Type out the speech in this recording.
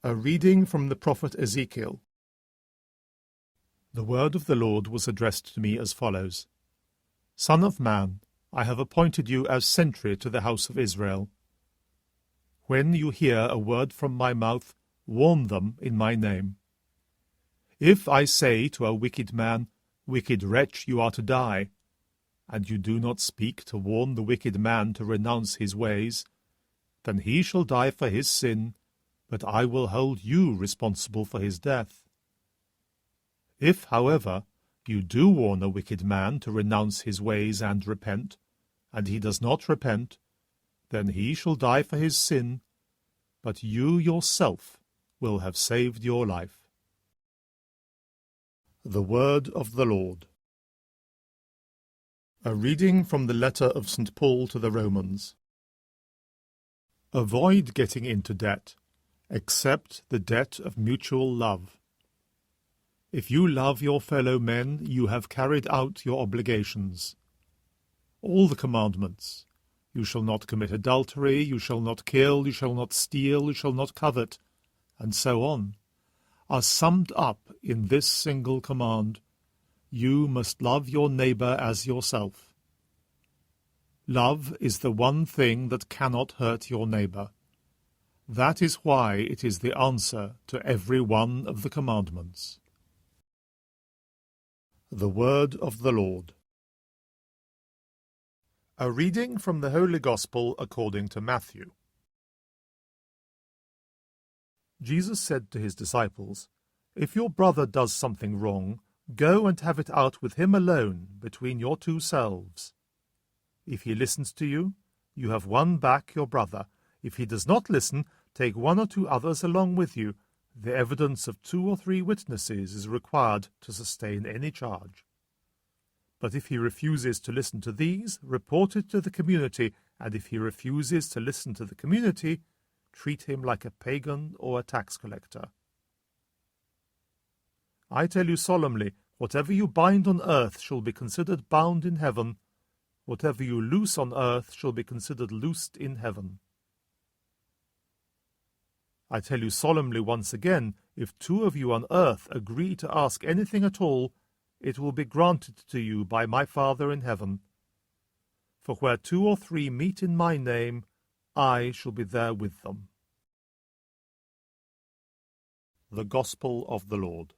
A reading from the prophet Ezekiel. The word of the Lord was addressed to me as follows. Son of man, I have appointed you as sentry to the house of Israel. When you hear a word from my mouth, warn them in my name. If I say to a wicked man, Wicked wretch, you are to die, and you do not speak to warn the wicked man to renounce his ways, then he shall die for his sin, but I will hold you responsible for his death. If, however, you do warn a wicked man to renounce his ways and repent, and he does not repent, then he shall die for his sin, but you yourself will have saved your life. The Word of the Lord. A reading from the letter of St. Paul to the Romans. Avoid getting into debt, except the debt of mutual love. If you love your fellow men, you have carried out your obligations. All the commandments, you shall not commit adultery, you shall not kill, you shall not steal, you shall not covet, and so on, are summed up in this single command: you must love your neighbour as yourself. Love is the one thing that cannot hurt your neighbour. That is why it is the answer to every one of the commandments. The Word of the Lord. A reading from the Holy Gospel according to Matthew. Jesus said to his disciples, If your brother does something wrong, go and have it out with him alone between your two selves. If he listens to you, you have won back your brother. If he does not listen, take one or two others along with you. The evidence of 2 or 3 witnesses is required to sustain any charge. But if he refuses to listen to these, report it to the community, and if he refuses to listen to the community, treat him like a pagan or a tax collector. I tell you solemnly, whatever you bind on earth shall be considered bound in heaven. Whatever you loose on earth shall be considered loosed in heaven. I tell you solemnly once again, if 2 of you on earth agree to ask anything at all, it will be granted to you by my Father in heaven. For where 2 or 3 meet in my name, I shall be there with them. The Gospel of the Lord.